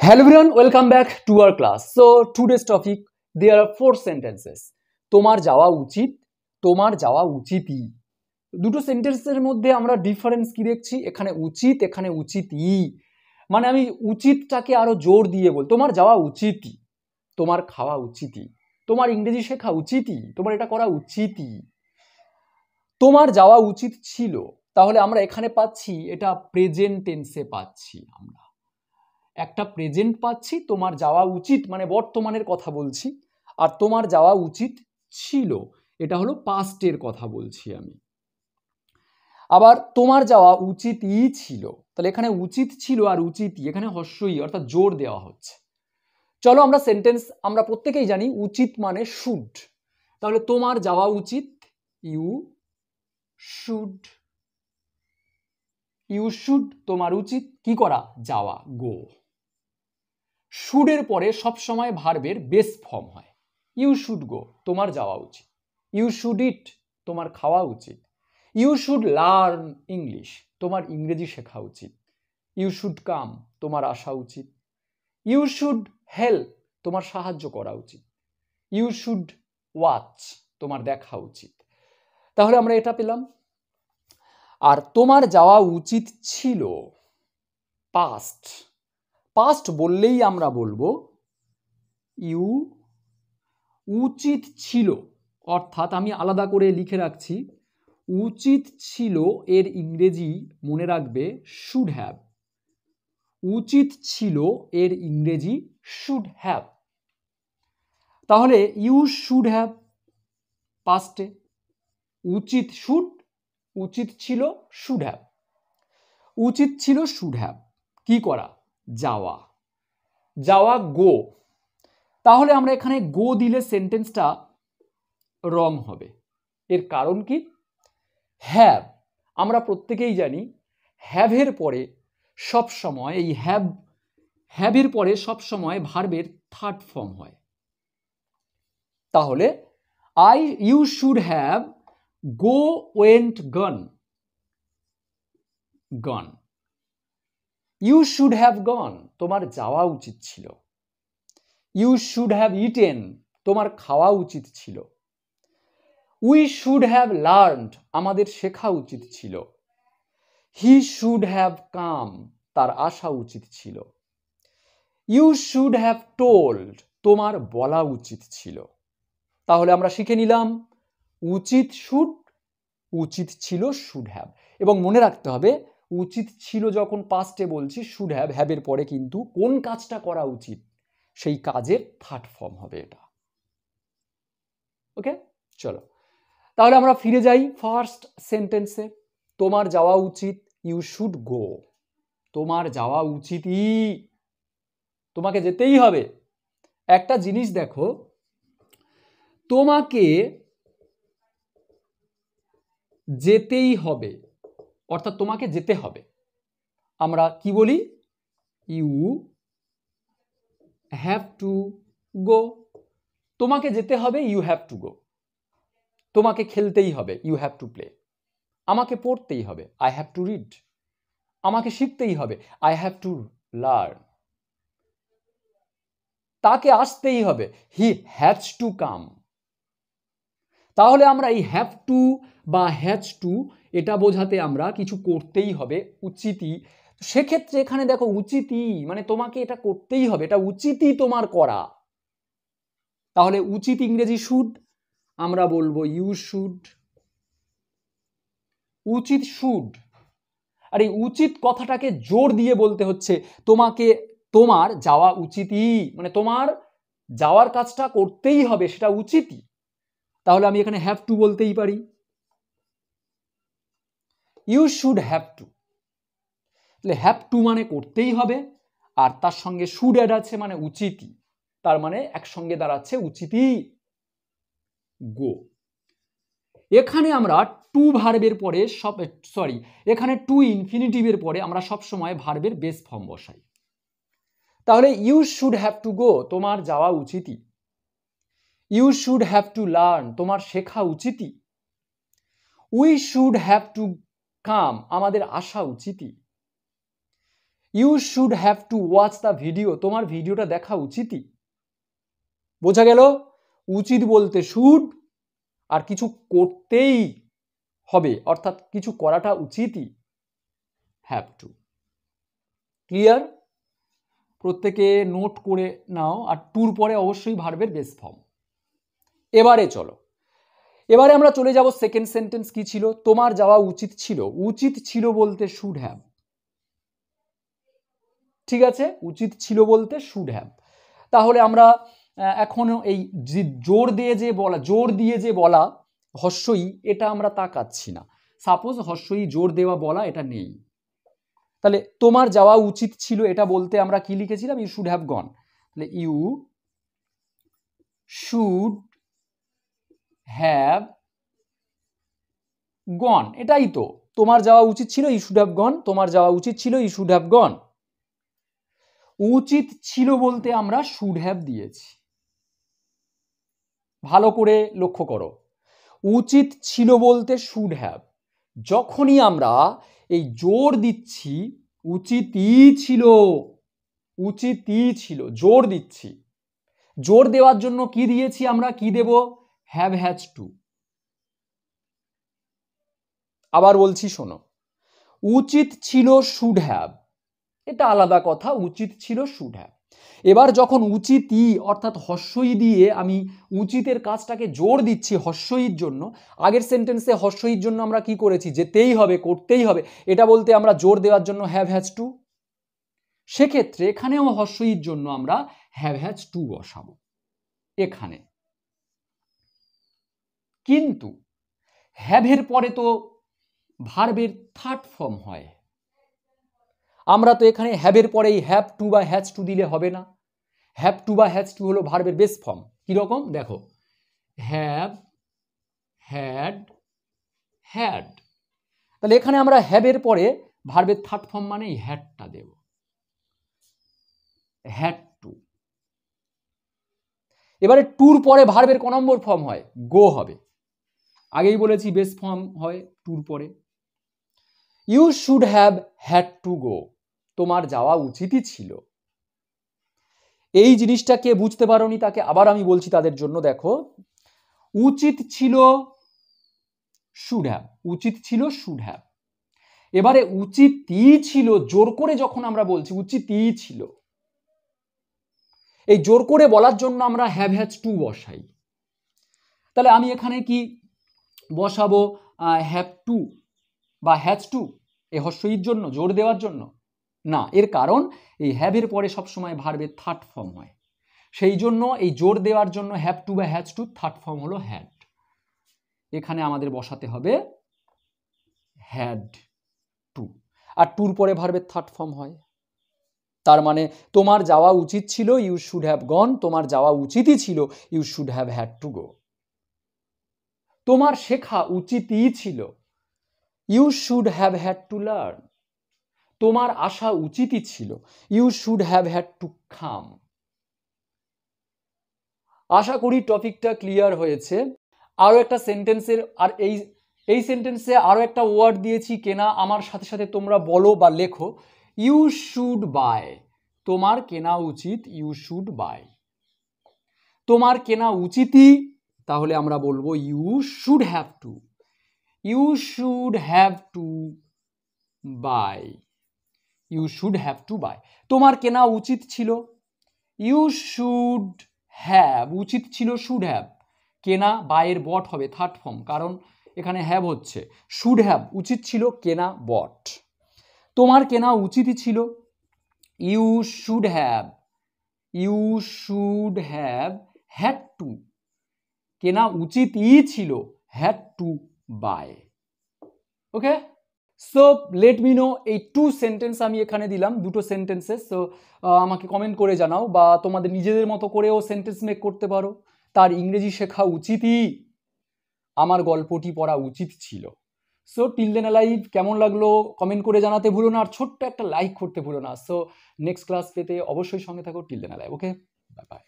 Hello everyone, welcome back to our class. So today's topic, there are 4 sentences. তোমার যাওয়া উচিত, তোমার যাওয়া উচিতই। দুটো সেন্টেন্সের মধ্যে আমরা ডিফারেন্স কি দেখছি? এখানে উচিত, এখানে উচিতই। মানে আমি উচিতটাকে আরো জোর দিয়ে বল, তোমার যাওয়া উচিতই, তোমার খাওয়া উচিতই, তোমার ইংরেজি শেখা উচিতই, তোমার এটা করা উচিতই। তোমার যাওয়া উচিত ছিল, তাহলে আমরা এখানে পাচ্ছি এটা প্রেজেন্ট টেন্সে পাচ্ছি আমরা। একটা প্রেজেন্ট পাচ্ছি, তোমার যাওয়া উচিত মানে বর্তমানের কথা বলছি, আর তোমার যাওয়া উচিত ছিল এটা হলো পাস্টের কথা বলছি আমি। আবার তোমার যাওয়া উচিতই ছিল, তাহলে এখানে উচিত ছিল আর উচিতই, এখানে হস্যই অর্থাৎ জোর দেওয়া হচ্ছে। চলো আমরা সেন্টেন্স আমরা প্রত্যেকেই জানি উচিত মানে শুড, তাহলে তোমার যাওয়া উচিত, ইউ শুড, ইউ শুড, তোমার উচিত কি করা? যাওয়া, গো। শুডের পরে সবসময় ভার্বের বেস ফর্ম হয়। ইউ শুড গো, তোমার যাওয়া উচিত। ইউ শুড ইট, তোমার খাওয়া উচিত। ইউ শুড লার্ন ইংলিশ, তোমার ইংরেজি শেখা উচিত। ইউ শুড কাম, তোমার আসা উচিত। ইউ শুড হেল্প, তোমার সাহায্য করা উচিত। ইউ শুড ওয়াচ, তোমার দেখা উচিত। তাহলে আমরা এটা পেলাম। আর তোমার যাওয়া উচিত ছিল, পাস্ট। পাস্ট বললেই আমরা বলবো ইউ উচিত ছিল, অর্থাৎ আমি আলাদা করে লিখে রাখছি, উচিত ছিল এর ইংরেজি মনে রাখবে শুড হ্যাভ। উচিত ছিল এর ইংরেজি শুড হ্যাভ। তাহলে ইউ শুড হ্যাভ পাস্টে, উচিত শুড, উচিত ছিল শুড হ্যাভ। উচিত ছিল শুড হ্যাভ, কি করা? যাওয়া, যাওয়া গো। তাহলে আমরা এখানে গো দিলে সেন্টেন্সটা রং হবে। এর কারণ কি? হ্যাভ, আমরা প্রত্যেকেই জানি হ্যাভের পরে সব সময় এই হ্যাভের পরে সব সময় ভার্বের থার্ড ফর্ম হয়। তাহলে you should have go went gone, gone. You should have gone, তোমার যাওয়া উচিত ছিল। ইউ শুড হ্যাভ ইটেন, তোমার খাওয়া উচিত ছিল। উই শুড হ্যাভ লার্নড, আমাদের শেখা উচিত ছিল। হি শুড হ্যাভ কাম, তার আসা উচিত ছিল। ইউ শুড হ্যাভ টোল্ড, তোমার বলা উচিত ছিল। তাহলে আমরা শিখে নিলাম উচিত শুড, উচিত ছিল শুড হ্যাভ। এবং মনে রাখতে হবে উচিত ছিল যখন পাস্টে বলছি, শুড হ্যাভ, হ্যাভের পরে কিন্তু কোন কাজটা করা উচিত সেই কাজের থার্ড ফর্ম হবে এটা। ওকে, চলো তাহলে আমরা ফিরে যাই ফার্স্ট সেন্টেন্সে। তোমার যাওয়া উচিত, ইউ শুড গো, তোমার যাওয়া উচিতই, তোমাকে যেতেই হবে। একটা জিনিস দেখো, তোমাকে যেতেই হবে, অর্থাৎ তোমাকে যেতে হবে, আমরা কি বলি? You have to go. তোমাকে যেতে হবে, ইউ হ্যাভ টু গো। তোমাকে খেলতেই হবে, ইউ হ্যাভ টু প্লে। আমাকে পড়তেই হবে, আই হ্যাভ টু রিড। আমাকে শিখতেই হবে, আই হ্যাভ টু লার্ন। তাকে আসতেই হবে, হি হ্যাজ টু কাম। তাহলে আমরা এই হ্যাভ টু বা হ্যাজ টু এটা বোঝাতে আমরা কিছু করতেই হবে, উচিতই। সেক্ষেত্রে এখানে দেখো উচিতই মানে তোমাকে এটা করতেই হবে, এটা উচিতই তোমার করা। তাহলে উচিত ইংরেজি শুড, আমরা বলবো ইউ শুড। উচিত শুড, আর এই উচিত কথাটাকে জোর দিয়ে বলতে হচ্ছে, তোমাকে, তোমার যাওয়া উচিতই মানে তোমার যাওয়ার কাজটা করতেই হবে, সেটা উচিতই। তাহলে আমি এখানে হ্যাভ টু বলতেই পারি, ইউ শুড হ্যাভ টু। তাহলে হ্যাভ টু মানে করতেই হবে, আর তার সঙ্গে শুড অ্যাড আছে মানে উচিতই, তার মানে একসঙ্গে দাঁড়াচ্ছে উচিতই গো। এখানে আমরা টু ভার্বের পরে এখানে টু ইনফিনিটিভের পরে আমরা সব সময় ভার্বের বেস ফর্ম বসাই। তাহলে you should have to go, তোমার যাওয়া উচিতই। You should have to learn, তোমার শেখা উচিতই। We should have to come, আমাদের আসা উচিতই। You should have to watch the video, তোমার ভিডিওটা দেখা উচিতই। বোঝা গেল? উচিত বলতে শুড, আর কিছু করতেই হবে অর্থাৎ কিছু করাটা উচিতই হ্যাভ টু। ক্লিয়ার? প্রত্যেকে নোট করে নাও। আর টুর পরে অবশ্যই ভার্বের বেস ফর্ম। এবারে চলো, এবারে আমরা চলে যাব সেকেন্ড সেন্টেন্স কি ছিল? তোমার যাওয়া উচিত ছিল। উচিত ছিল বলতে শুড হ্যাভ। ঠিক আছে, উচিত ছিল বলতে শুড হ্যাভ। তাহলে আমরা এখনো এই যে জোর দিয়ে যে বলা হস্যই, এটা আমরা তাকাচ্ছি না। সাপোজ হস্যই জোর দেওয়া বলা এটা নেই, তাহলে তোমার যাওয়া উচিত ছিল এটা বলতে আমরা কি লিখেছিলাম? You should have gone. তাহলে ইউ শুড হ্যাভ গন, এটাই তো। তোমার যাওয়া উচিত ছিল, ইউ শুড হ্যাভ গন। তোমার যাওয়া উচিত ছিল, ইউ শুড হ্যাভ গন। উচিত ছিল বলতে আমরা শুড হ্যাভ দিয়েছি। ভালো করে লক্ষ্য করো, উচিত ছিল বলতে শুড হ্যাভ। যখনই আমরা এই জোর দিচ্ছি উচিতই ছিল, উচিতই ছিল, জোর দিচ্ছি, জোর দেওয়ার জন্য কি দিয়েছি আমরা? কি দেব? Have has to. আবার বলছি শোনো, উচিত ছিল শুড হ্যাভ, এটা আলাদা কথা। উচিত ছিল শুড হ্যাভ। এবার যখন উচিতই অর্থাৎ হস্যই দিয়ে আমি উচিতের কাজটাকে জোর দিচ্ছি হস্যইর জন্য, আগের সেন্টেন্সে হস্যইর জন্য আমরা কি করেছি? যেতেই হবে, করতেই হবে, এটা বলতে আমরা জোর দেওয়ার জন্য হ্যাভ হ্যাজ টু। সেক্ষেত্রে এখানেও হস্যইর জন্য আমরা হ্যাভ হ্যাজ টু বসাবো এখানে। কিন্তু হ্যাভের পরে তো ভার্বের থার্ড ফর্ম হয়। আমরা তো এখানে হ্যাভের পরেই হ্যাভ টু বা হ্যাজ টু দিলে হবে না। হ্যাভ টু বা হ্যাজ টু হলো ভার্বের বেস ফর্ম। কিরকম দেখো, হ্যাভ, হ্যাড, হ্যাড। তাহলে এখানে আমরা হ্যাভের পরে ভার্বের থার্ড ফর্ম মানে হ্যাডটা দেব, হ্যাড টু। এবারে টুর পরে ভার্বের ক নম্বর ফর্ম হয়? গো হবে। আগেই বলেছি বেস ফর্ম হয় টুর পরে। You should have had to go, তোমার যাওয়া উচিতই ছিল। এই জিনিসটা কে বুঝতে পারোনি তাকে আবার আমি বলছি তাদের জন্য। দেখো, উচিত ছিল শুড হ্যাভ, উচিত ছিল শুড হ্যাভ। এবারে উচিতই ছিল, জোর করে যখন আমরা বলছি উচিতই ছিল, এই জোর করে বলার জন্য আমরা হ্যাভ হ্যাজ টু বসাই। তাহলে আমি এখানে কি বসাবো? হ্যাভ টু বা হ্যাজ টু, এই হস্যইর জন্য, জোর দেওয়ার জন্য না। এর কারণ এই হ্যাভের পরে সবসময় ভার্বের থার্ড ফর্ম হয়। সেই জন্য এই জোর দেওয়ার জন্য হ্যাভ টু বা হ্যাজ টু, থার্ড ফর্ম হলো হ্যাড। এখানে আমাদের বসাতে হবে হ্যাড টু। আর টুর পরে ভার্বের থার্ড ফর্ম হয়। তার মানে তোমার যাওয়া উচিত ছিল, ইউ শুড হ্যাভ গন। তোমার যাওয়া উচিতই ছিল, you should have had to go. তোমার শেখা উচিতই ছিল, you should have had to learn. তোমার আসা উচিতই ছিল, you should have had to come. আশা করি টপিকটা ক্লিয়ার হয়েছে। আরো একটা সেন্টেন্সের, আর এই সেন্টেন্সে আরো একটা ওয়ার্ড দিয়েছি কেনা। আমার সাথে সাথে তোমরা বলো বা লেখো, ইউ শুড বাই। তোমার কেনা উচিত, ইউ শুড বাই। তোমার কেনা উচিতই, তাহলে আমরা বলবো you should have to, you should have to buy, you should have to buy. তোমার কেনা উচিত ছিল, ইউ শুড হ্যাভ, উচিত ছিল শুড হ্যাভ, কেনা বাইয়ের বট হবে থার্ড ফর্ম, কারণ এখানে হ্যাভ হচ্ছে। শুড হ্যাভ উচিত ছিল, কেনা বট। তোমার কেনা উচিতই ছিল, you should have, you should have had to, কেনা উচিতই ছিল, had to buy. Okay, so let me know. এই টু সেন্টেন্স আমি এখানে দিলাম, দুটো সেন্টেন্সেস। সো আমাকে কমেন্ট করে জানাও, বা তোমাদের নিজেদের মতো করেও সেন্টেন্স মেক করতে পারো। তার ইংরেজি শেখা উচিতই, আমার গল্পটি পড়া উচিত ছিল। সো টিল দেন অ্যালাইভ কেমন লাগলো কমেন্ট করে জানাতে ভুলো না, আর ছোট্ট একটা লাইক করতে ভুলো না। সো নেক্সট ক্লাস পেতে অবশ্যই সঙ্গে থাকো। Till then alive. Okay, bye by.